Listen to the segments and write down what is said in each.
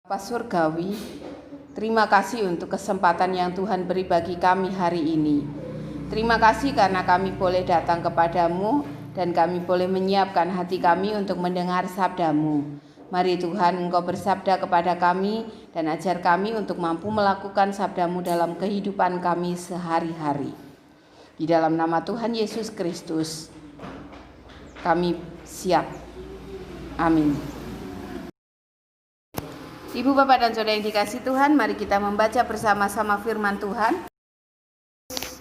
Bapa Surgawi, terima kasih untuk kesempatan yang Tuhan beri bagi kami hari ini. Terima kasih karena kami boleh datang kepadamu dan kami boleh menyiapkan hati kami untuk mendengar sabdamu. Mari Tuhan, Engkau bersabda kepada kami dan ajar kami untuk mampu melakukan sabdamu dalam kehidupan kami sehari-hari. Di dalam nama Tuhan Yesus Kristus, kami siap. Amin. Ibu, Bapak, dan Saudara yang dikasihi Tuhan, mari kita membaca bersama-sama firman Tuhan.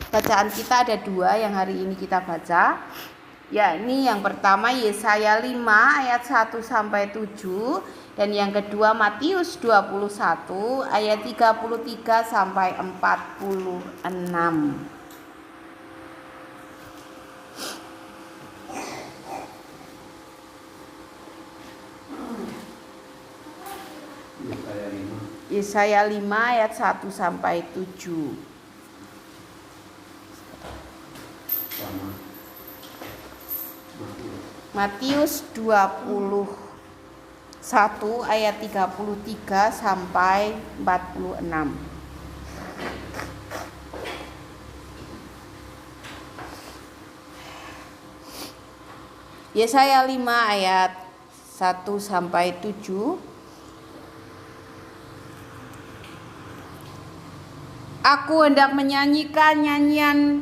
Bacaan kita ada dua yang hari ini kita baca, yakni yang pertama Yesaya 5 ayat 1-7 dan yang kedua Matius 21 ayat 33-46. Yesaya 5 ayat 1-7. Matius 21 ayat 33-46. Yesaya 5 ayat 1-7. Aku hendak menyanyikan nyanyian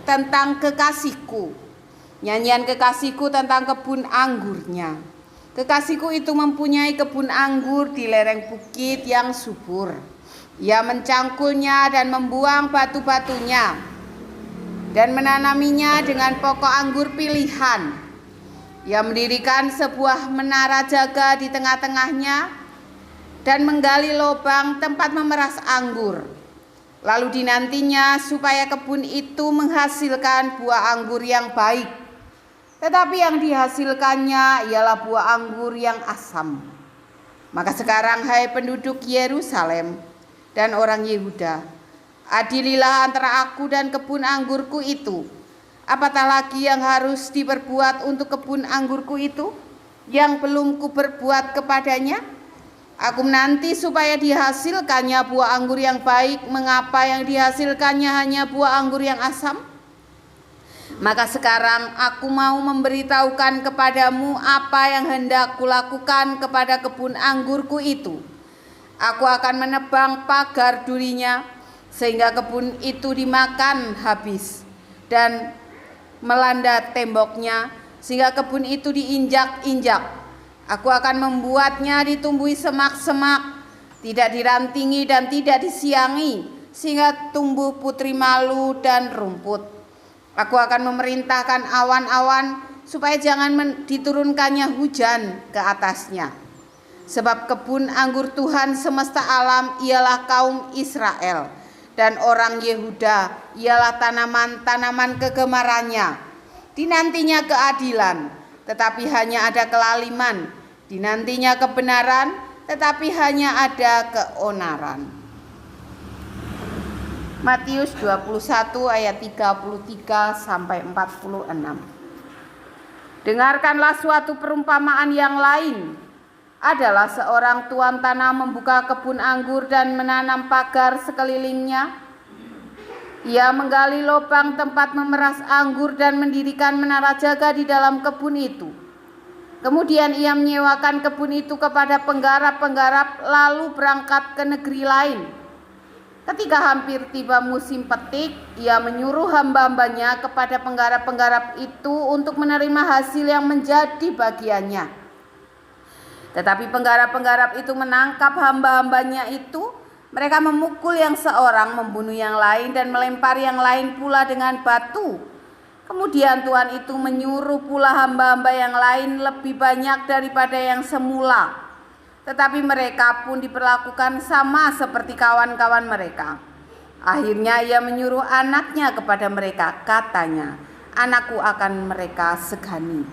tentang kekasihku. Nyanyian kekasihku tentang kebun anggurnya. Kekasihku itu mempunyai kebun anggur di lereng bukit yang subur. Ia mencangkulnya dan membuang batu-batunya dan menanaminya dengan pokok anggur pilihan. Ia mendirikan sebuah menara jaga di tengah-tengahnya dan menggali lubang tempat memeras anggur. Lalu dinantinya supaya kebun itu menghasilkan buah anggur yang baik. Tetapi yang dihasilkannya ialah buah anggur yang asam. Maka sekarang hai penduduk Yerusalem dan orang Yehuda, adililah antara aku dan kebun anggurku itu. Apatah lagi yang harus diperbuat untuk kebun anggurku itu yang belum kuperbuat kepadanya? Aku menanti supaya dihasilkannya buah anggur yang baik. Mengapa yang dihasilkannya hanya buah anggur yang asam? Maka sekarang aku mau memberitahukan kepadamu apa yang hendak kulakukan kepada kebun anggurku itu. Aku akan menebang pagar durinya sehingga kebun itu dimakan habis dan melanda temboknya sehingga kebun itu diinjak-injak. Aku akan membuatnya ditumbuhi semak-semak, tidak dirantingi dan tidak disiangi, sehingga tumbuh putri malu dan rumput. Aku akan memerintahkan awan-awan supaya jangan diturunkannya hujan ke atasnya. Sebab kebun anggur Tuhan semesta alam ialah kaum Israel, dan orang Yehuda ialah tanaman-tanaman kegemarannya. Dinantinya keadilan, tetapi hanya ada kelaliman. Dinantinya kebenaran, tetapi hanya ada keonaran. Matius 21 ayat 33-46. Dengarkanlah suatu perumpamaan yang lain. Adalah seorang tuan tanah membuka kebun anggur dan menanam pagar sekelilingnya. Ia menggali lubang tempat memeras anggur dan mendirikan menara jaga di dalam kebun itu. Kemudian ia menyewakan kebun itu kepada penggarap-penggarap lalu berangkat ke negeri lain. Ketika hampir tiba musim petik, ia menyuruh hamba-hambanya kepada penggarap-penggarap itu untuk menerima hasil yang menjadi bagiannya. Tetapi penggarap-penggarap itu menangkap hamba-hambanya itu. Mereka memukul yang seorang, membunuh yang lain, dan melempar yang lain pula dengan batu. Kemudian Tuhan itu menyuruh pula hamba-hamba yang lain lebih banyak daripada yang semula. Tetapi mereka pun diperlakukan sama seperti kawan-kawan mereka. Akhirnya ia menyuruh anaknya kepada mereka, katanya, anakku akan mereka segani.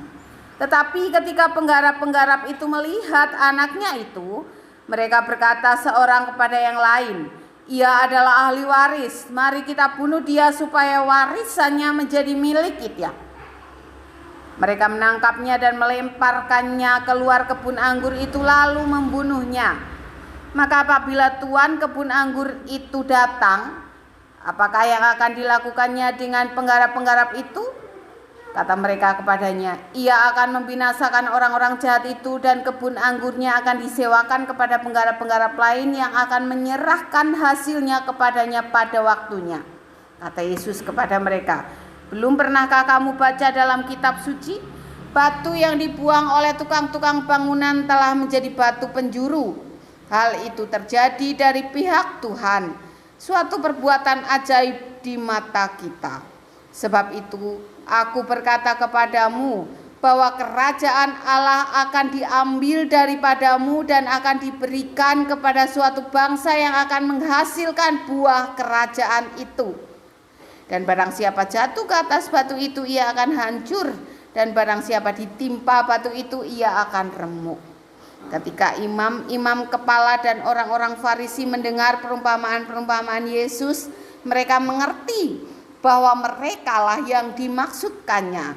Tetapi ketika penggarap-penggarap itu melihat anaknya itu, mereka berkata seorang kepada yang lain, ia adalah ahli waris, mari kita bunuh dia supaya warisannya menjadi milik kita. Mereka menangkapnya dan melemparkannya keluar kebun anggur itu lalu membunuhnya. Maka apabila tuan kebun anggur itu datang, apakah yang akan dilakukannya dengan penggarap-penggarap itu? Kata mereka kepadanya, ia akan membinasakan orang-orang jahat itu dan kebun anggurnya akan disewakan kepada penggarap-penggarap lain yang akan menyerahkan hasilnya kepadanya pada waktunya. Kata Yesus kepada mereka, belum pernahkah kamu baca dalam kitab suci? Batu yang dibuang oleh tukang-tukang bangunan telah menjadi batu penjuru. Hal itu terjadi dari pihak Tuhan, suatu perbuatan ajaib di mata kita. Sebab itu aku berkata kepadamu bahwa kerajaan Allah akan diambil daripadamu dan akan diberikan kepada suatu bangsa yang akan menghasilkan buah kerajaan itu. Dan barang siapa jatuh ke atas batu itu, ia akan hancur, dan barang siapa ditimpa batu itu, ia akan remuk. Ketika imam-imam kepala dan orang-orang Farisi mendengar perumpamaan-perumpamaan Yesus, mereka mengerti bahwa merekalah yang dimaksudkannya,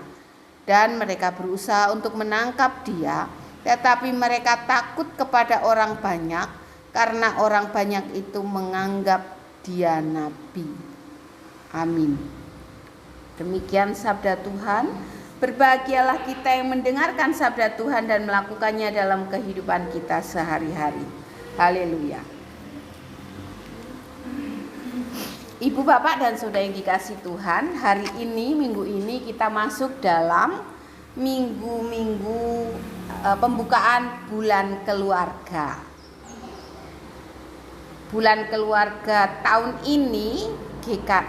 dan mereka berusaha untuk menangkap dia, tetapi mereka takut kepada orang banyak karena orang banyak itu menganggap dia nabi. Amin. Demikian sabda Tuhan. Berbahagialah kita yang mendengarkan sabda Tuhan dan melakukannya dalam kehidupan kita sehari-hari. Haleluya. Ibu, bapak, dan saudara yang dikasih Tuhan, hari ini, minggu ini kita masuk dalam minggu-minggu pembukaan bulan keluarga. Bulan keluarga tahun ini,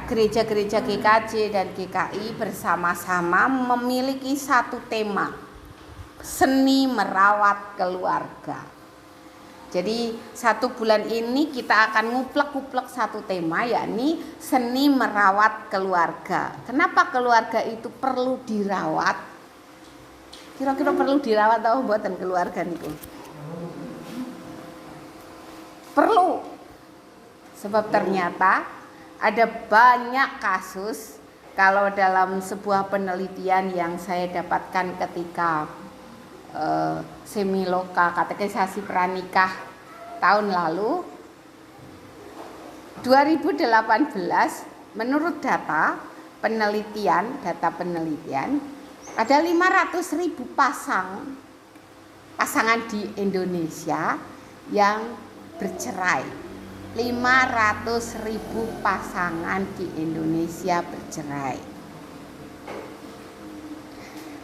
gereja-gereja GKJ dan GKI bersama-sama memiliki satu tema, seni merawat keluarga. Jadi satu bulan ini kita akan nguplek-nguplek satu tema, yakni seni merawat keluarga. Kenapa keluarga itu perlu dirawat? Kira-kira perlu dirawat atau mboten keluarga niku? Perlu. Sebab ternyata ada banyak kasus, kalau dalam sebuah penelitian yang saya dapatkan ketika semiloka katekisasi pranikah tahun lalu 2018, menurut data penelitian ada 500.000 pasangan di Indonesia yang bercerai. 500.000 pasangan di Indonesia bercerai.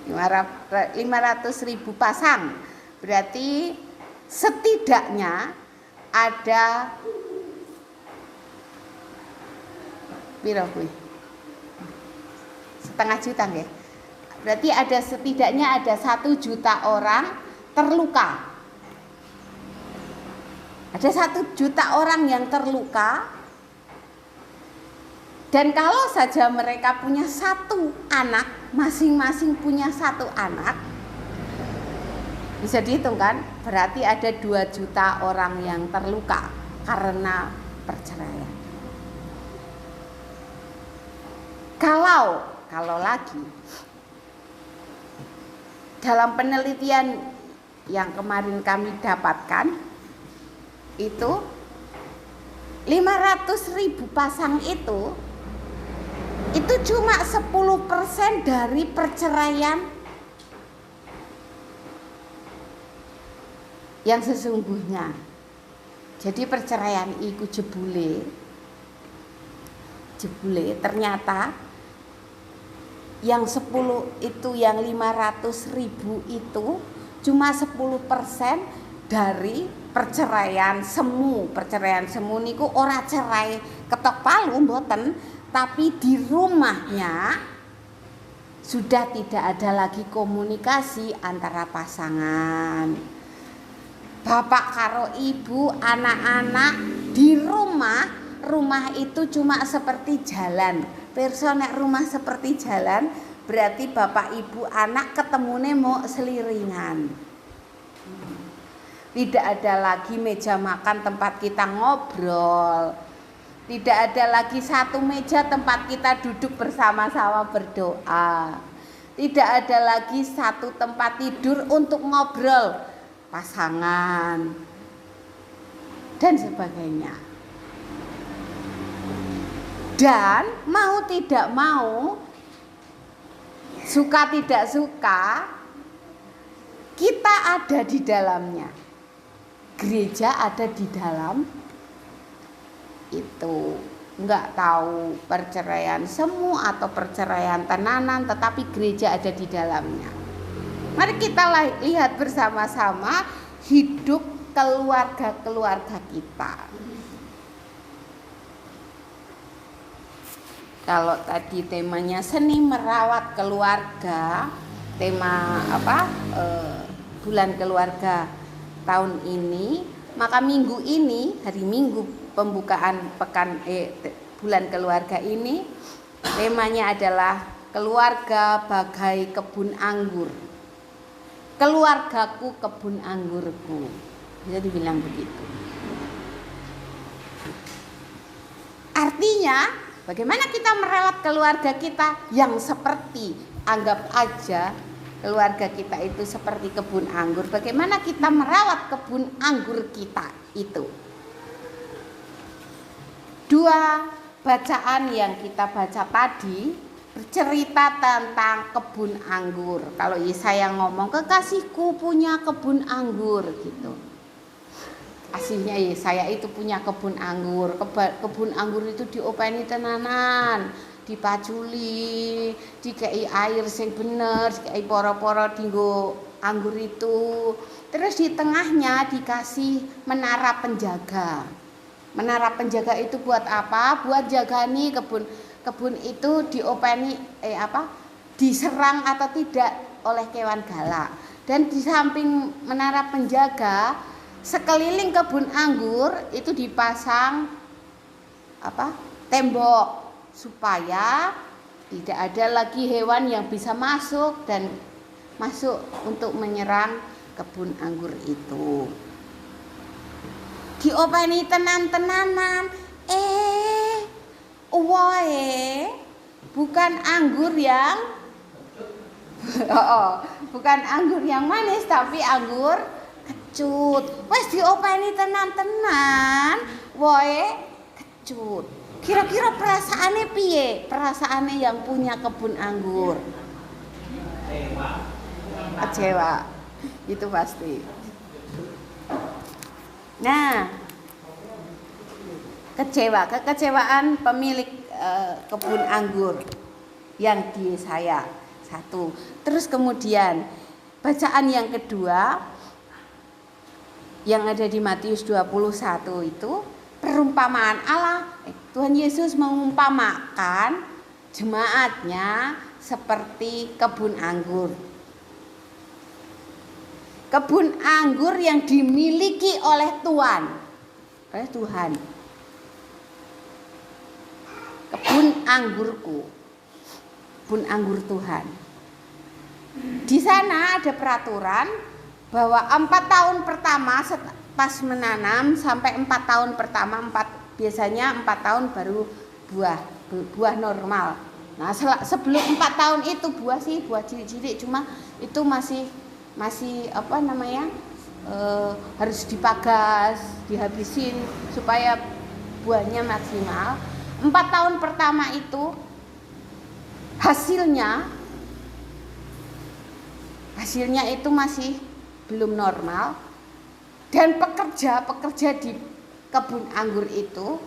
500.000 pasang, berarti setidaknya ada piro kuwi? Setengah juta nggih. Berarti ada setidaknya ada 1 juta orang terluka. Ada 1 juta orang yang terluka. Dan kalau saja mereka punya 1 anak, masing-masing punya 1 anak, bisa dihitung kan? Berarti ada 2 juta orang yang terluka karena perceraian. Kalau lagi dalam penelitian yang kemarin kami dapatkan, itu 500.000 pasang itu cuma 10% dari perceraian yang sesungguhnya. Jadi perceraian iku jebule ternyata yang 10 itu, yang 500.000 itu cuma 10% dari perceraian semu. Perceraian semu niku ora cerai ketok palu mboten, tapi di rumahnya sudah tidak ada lagi komunikasi antara pasangan. Bapak karo ibu, anak-anak di rumah itu cuma seperti jalan. Pirsa nek rumah seperti jalan, berarti bapak ibu anak ketemune mau seliringan. Tidak ada lagi meja makan tempat kita ngobrol. Tidak ada lagi 1 meja tempat kita duduk bersama-sama berdoa. Tidak ada lagi 1 tempat tidur untuk ngobrol pasangan. dan sebagainya. Dan mau tidak mau, suka tidak suka, kita ada di dalamnya. Gereja ada di dalam itu. Enggak tahu perceraian semu atau perceraian tenanan, tetapi gereja ada di dalamnya. Mari kita lihat bersama-sama hidup keluarga-keluarga kita. Kalau tadi temanya seni merawat keluarga, tema bulan keluarga tahun ini, maka minggu ini, hari Minggu pembukaan bulan keluarga ini, temanya adalah keluarga bagai kebun anggur. Keluargaku kebun anggurku, bisa dibilang begitu. Artinya, bagaimana kita merawat keluarga kita yang seperti, anggap aja keluarga kita itu seperti kebun anggur. Bagaimana kita merawat kebun anggur kita itu? Dua bacaan yang kita baca tadi bercerita tentang kebun anggur. Kalau Yesaya ngomong, kekasihku punya kebun anggur gitu. Aslinya Yesaya itu punya kebun anggur. Kebun anggur itu diopeni tenanan, dipaculi, dikei air sing bener, dikei poro-poro dinggo anggur itu. Terus di tengahnya dikasih menara penjaga. Menara penjaga itu buat apa? Buat jaga nih kebun itu diopeni diserang atau tidak oleh kewan galak. Dan di samping menara penjaga, sekeliling kebun anggur itu dipasang tembok supaya tidak ada lagi hewan yang bisa masuk untuk menyerang kebun anggur itu. Diopeni tenan-tenanan, bukan anggur yang bukan anggur yang manis, tapi anggur kecut. Wes diopeni tenan-tenan, kecut. Kira-kira perasaannya piye? Perasaannya yang punya kebun anggur kecewa. Itu pasti. Nah, kekecewaan pemilik kebun anggur yang di Yesaya 1. Terus kemudian bacaan yang kedua yang ada di Matius 21 itu perumpamaan Allah. Tuhan Yesus mengumpamakan jemaatnya seperti kebun anggur. Kebun anggur yang dimiliki oleh Tuhan. Kebun anggurku. Kebun anggur Tuhan. Di sana ada peraturan bahwa 4 tahun pertama pas menanam sampai 4 tahun pertama, biasanya 4 tahun baru buah normal. Nah, sebelum 4 tahun itu buah cilik-cilik, cuma itu masih harus dipagas, dihabisin supaya buahnya maksimal. 4 tahun pertama itu hasilnya itu masih belum normal, dan pekerja di kebun anggur itu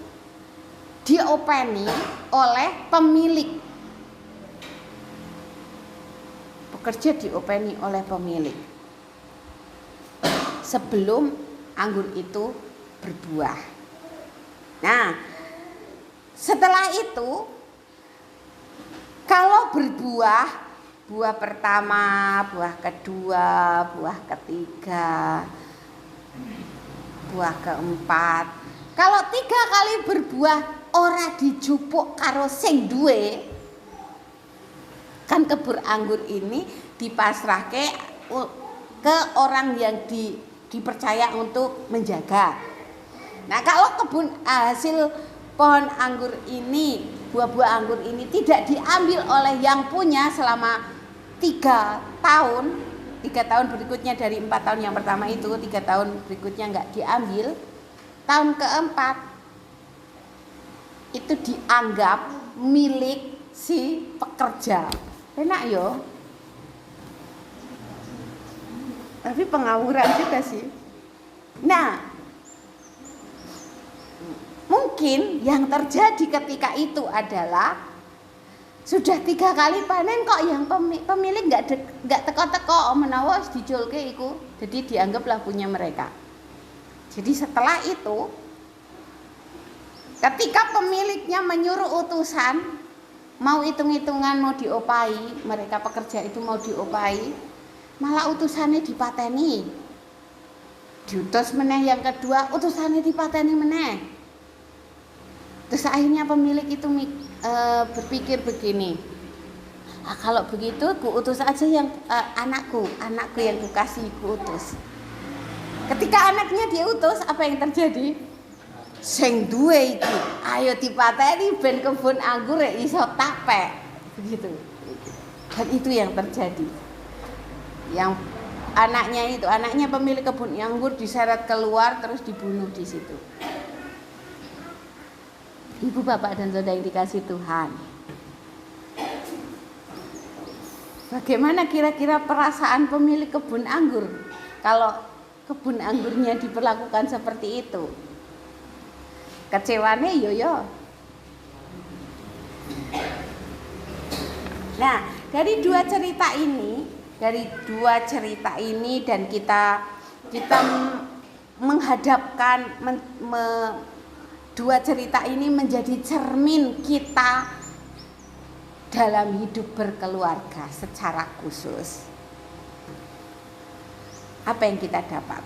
diopeni oleh pemilik. Pekerja diopeni oleh pemilik sebelum anggur itu berbuah. Nah, setelah itu kalau berbuah, buah pertama, buah kedua, buah ketiga, buah keempat, kalau 3 kali berbuah ora dijupuk karo sing duwe, kan kebun anggur ini dipasrahke ke orang yang dipercaya untuk menjaga. Nah, kalau hasil pohon anggur ini, buah-buah anggur ini tidak diambil oleh yang punya selama 3 tahun, 3 tahun berikutnya dari 4 tahun yang pertama itu, 3 tahun berikutnya enggak diambil, tahun keempat itu dianggap milik si pekerja. Enak yo. Tapi pengawuran juga sih. Nah, mungkin yang terjadi ketika itu adalah sudah 3 kali panen kok yang pemilik nggak teko-teko menawa dijolke iku. Jadi dianggaplah punya mereka. Jadi setelah itu ketika pemiliknya menyuruh utusan mau hitung-hitungan mau diopahi, mereka pekerja itu mau diopahi, malah utusannya dipateni. Diutus meneh yang kedua, utusannya dipateni meneh. Terus akhirnya pemilik itu berpikir begini, kalau begitu ku utus aja yang anakku yang kukasih ku utus. Ketika anaknya diutus, apa yang terjadi? Sing duwe iki, ayo dipateni ben kebun anggur iso tapek. Begitu. Dan itu yang terjadi. Yang anaknya pemilik kebun anggur diseret keluar terus dibunuh di situ. Ibu, bapak, dan saudara yang dikasih Tuhan, bagaimana kira-kira perasaan pemilik kebun anggur kalau kebun anggurnya diperlakukan seperti itu? Kecewane yo. Nah, dari dua cerita ini dan kita menghadapkan dua cerita ini menjadi cermin kita dalam hidup berkeluarga secara khusus. Apa yang kita dapat?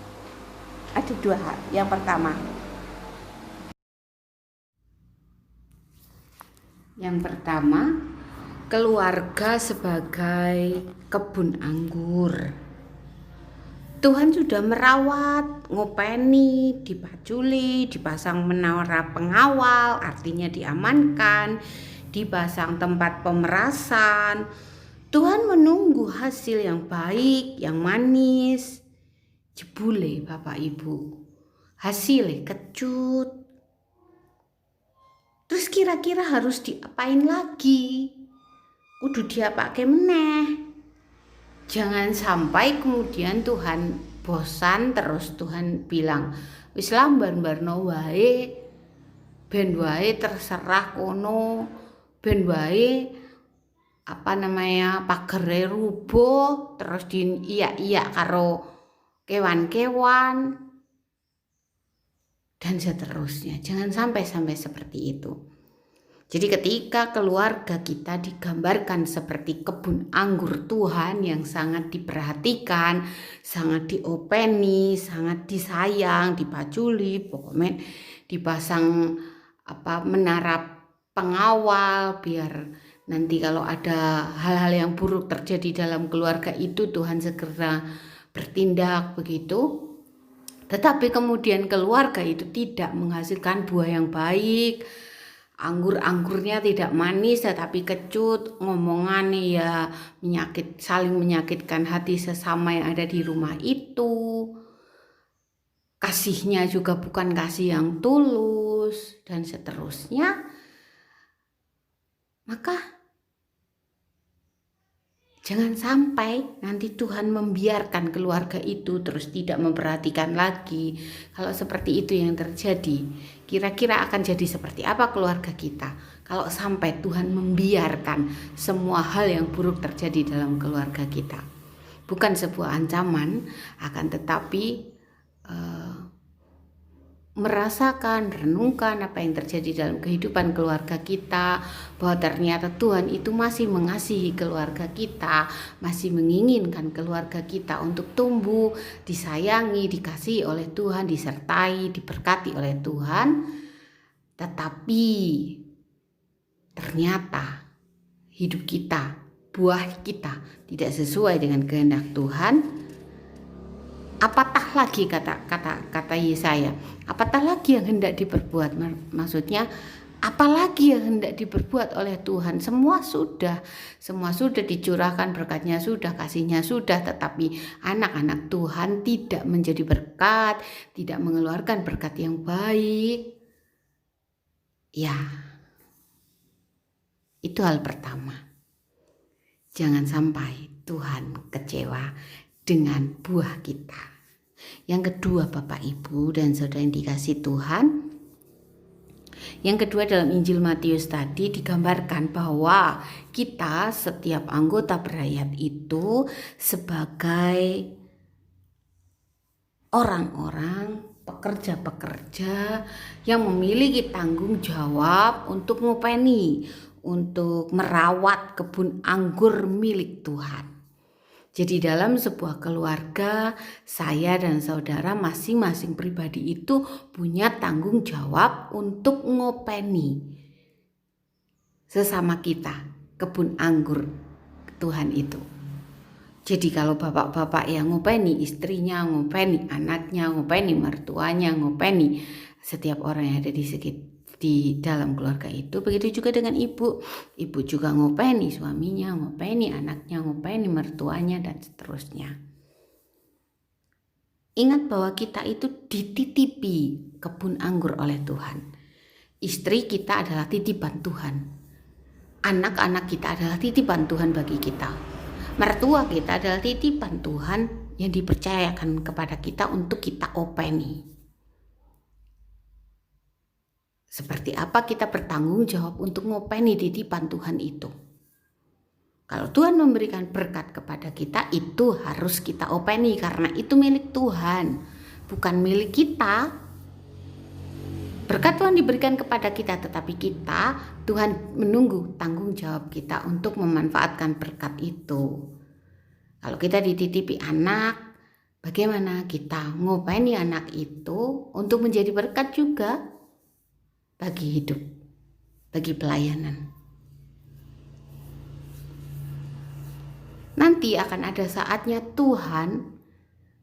Ada 2 hal. Yang pertama, keluarga sebagai kebun anggur. Tuhan sudah merawat, ngopeni, dipaculi, dipasang menara pengawal, artinya diamankan, dipasang tempat pemerasan. Tuhan menunggu hasil yang baik, yang manis. Jebule Bapak Ibu, hasilnya kecut. Terus kira-kira harus diapain lagi? Kudu diapake meneh. Jangan sampai kemudian Tuhan bosan terus Tuhan bilang, wis lambar-barno wae, ben wae terserah kono, ben wae pagere rubuh terus diiyak-iyak karo kewan-kewan dan seterusnya. Jangan sampai seperti itu. Jadi ketika keluarga kita digambarkan seperti kebun anggur Tuhan yang sangat diperhatikan, sangat diopeni, sangat disayang, dipaculi, pokoknya dipasang menara pengawal biar nanti kalau ada hal-hal yang buruk terjadi dalam keluarga itu Tuhan segera bertindak begitu. Tetapi kemudian keluarga itu tidak menghasilkan buah yang baik. Anggur-anggurnya tidak manis tetapi kecut, ngomongannya ya saling menyakitkan hati sesama yang ada di rumah itu. Kasihnya juga bukan kasih yang tulus dan seterusnya. Maka jangan sampai nanti Tuhan membiarkan keluarga itu terus tidak memperhatikan lagi. Kalau seperti itu yang terjadi, kira-kira akan jadi seperti apa keluarga kita kalau sampai Tuhan membiarkan semua hal yang buruk terjadi dalam keluarga kita. Bukan sebuah ancaman, akan tetapi merasakan, renungkan apa yang terjadi dalam kehidupan keluarga kita, bahwa ternyata Tuhan itu masih mengasihi keluarga kita, masih menginginkan keluarga kita untuk tumbuh, disayangi, dikasihi oleh Tuhan, disertai, diberkati oleh Tuhan. Tetapi ternyata hidup kita, buah kita tidak sesuai dengan kehendak Tuhan. Apatah lagi kata Yesaya, apatah lagi yang hendak diperbuat, maksudnya Apalagi yang hendak diperbuat oleh Tuhan? Semua sudah dicurahkan, berkatnya sudah, kasihnya sudah, tetapi anak-anak Tuhan tidak menjadi berkat, tidak mengeluarkan berkat yang baik. Ya, itu hal pertama. Jangan sampai Tuhan kecewa dengan buah kita. Yang kedua, Bapak Ibu dan Saudara yang dikasihi Tuhan, yang kedua, dalam Injil Matius tadi digambarkan bahwa kita setiap anggota berayat itu sebagai orang-orang pekerja-pekerja yang memiliki tanggung jawab untuk ngopeni, untuk merawat kebun anggur milik Tuhan. Jadi dalam sebuah keluarga, saya dan saudara masing-masing pribadi itu punya tanggung jawab untuk ngopeni sesama kita, kebun anggur Tuhan itu. Jadi kalau bapak-bapak yang ngopeni istrinya, ngopeni anaknya, ngopeni mertuanya, ngopeni setiap orang yang ada di dalam keluarga itu, begitu juga dengan ibu juga ngopeni suaminya, ngopeni anaknya, ngopeni mertuanya, dan seterusnya. Ingat bahwa kita itu dititipi kebun anggur oleh Tuhan. Istri kita adalah titipan Tuhan, anak-anak kita adalah titipan Tuhan bagi kita, mertua kita adalah titipan Tuhan yang dipercayakan kepada kita untuk kita openi. Seperti apa kita bertanggung jawab untuk ngopeni titipan Tuhan itu. Kalau Tuhan memberikan berkat kepada kita, itu harus kita openi karena itu milik Tuhan, bukan milik kita. Berkat Tuhan diberikan kepada kita, tetapi Tuhan menunggu tanggung jawab kita untuk memanfaatkan berkat itu. Kalau kita dititipi anak, bagaimana kita ngopeni anak itu untuk menjadi berkat juga bagi hidup, bagi pelayanan. Nanti akan ada saatnya Tuhan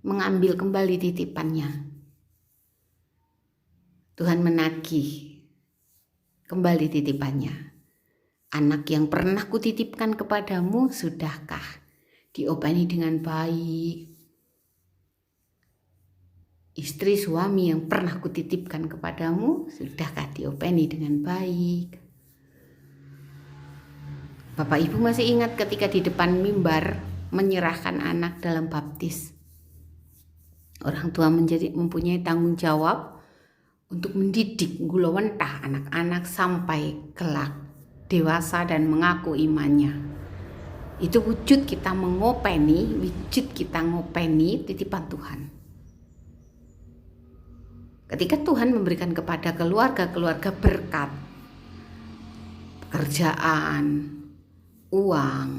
mengambil kembali titipannya. Tuhan menagih kembali titipannya. Anak yang pernah kutitipkan kepadamu, sudahkah diopeni dengan baik? Istri suami yang pernah kutitipkan kepadamu, sudahkah diopeni dengan baik? Bapak Ibu masih ingat ketika di depan mimbar menyerahkan anak dalam baptis? Orang tua mempunyai tanggung jawab untuk mendidik gulawentah anak-anak sampai kelak dewasa dan mengaku imannya. Itu wujud kita ngopeni titipan Tuhan. Ketika Tuhan memberikan kepada keluarga-keluarga berkat, pekerjaan, uang,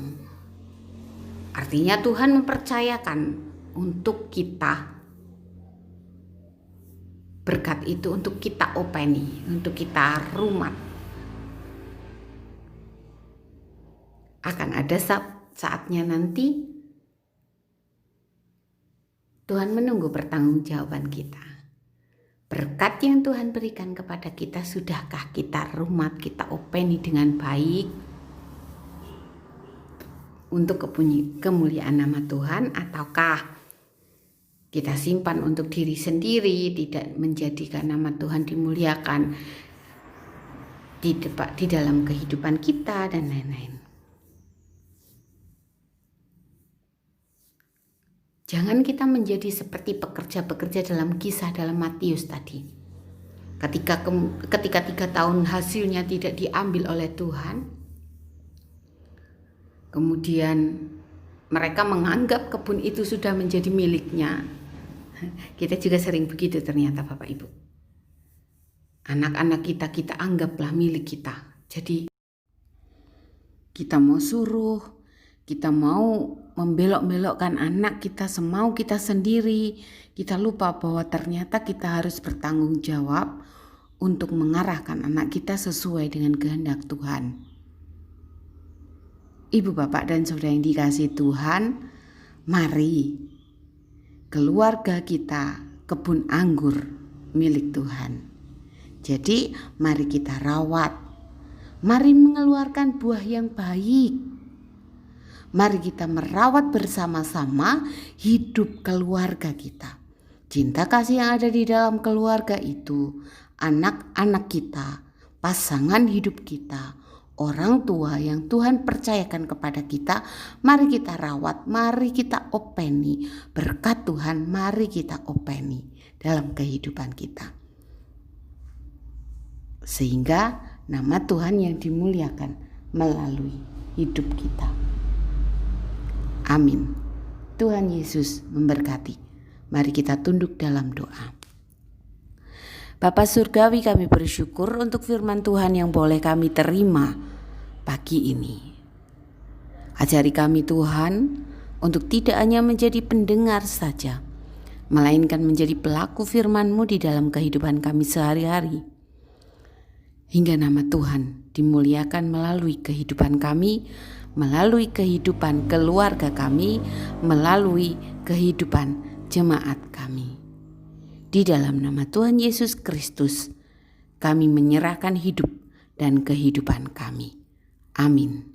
artinya Tuhan mempercayakan untuk kita berkat itu, untuk kita openi, untuk kita rumat. Akan ada saatnya nanti Tuhan menunggu pertanggungjawaban kita. Berkat yang Tuhan berikan kepada kita, sudahkah kita rumat, kita openi dengan baik untuk kemuliaan nama Tuhan, ataukah kita simpan untuk diri sendiri, tidak menjadikan nama Tuhan dimuliakan di dalam kehidupan kita dan lain-lain. Jangan kita menjadi seperti pekerja-pekerja dalam kisah dalam Matius tadi. Ketika 3 tahun hasilnya tidak diambil oleh Tuhan, kemudian mereka menganggap kebun itu sudah menjadi miliknya. Kita juga sering begitu ternyata Bapak Ibu. Anak-anak kita anggaplah milik kita. Jadi kita mau suruh, kita mau membelok-belokkan anak kita semau kita sendiri. Kita lupa bahwa ternyata kita harus bertanggung jawab untuk mengarahkan anak kita sesuai dengan kehendak Tuhan. Ibu, Bapak, dan Saudara yang dikasihi Tuhan, mari keluarga kita kebun anggur milik Tuhan. Jadi mari kita rawat. Mari mengeluarkan buah yang baik. Mari kita merawat bersama-sama hidup keluarga kita. Cinta kasih yang ada di dalam keluarga itu, anak-anak kita, pasangan hidup kita, orang tua yang Tuhan percayakan kepada kita, mari kita rawat, mari kita openi. Berkat Tuhan, mari kita openi dalam kehidupan kita. Sehingga nama Tuhan yang dimuliakan melalui hidup kita. Amin. Tuhan Yesus memberkati. Mari kita tunduk dalam doa. Bapa Surgawi, kami bersyukur untuk firman Tuhan yang boleh kami terima pagi ini. Ajari kami Tuhan untuk tidak hanya menjadi pendengar saja, melainkan menjadi pelaku firman-Mu di dalam kehidupan kami sehari-hari. Hingga nama Tuhan dimuliakan melalui kehidupan kami, melalui kehidupan keluarga kami, melalui kehidupan jemaat kami. Di dalam nama Tuhan Yesus Kristus, kami menyerahkan hidup dan kehidupan kami. Amin.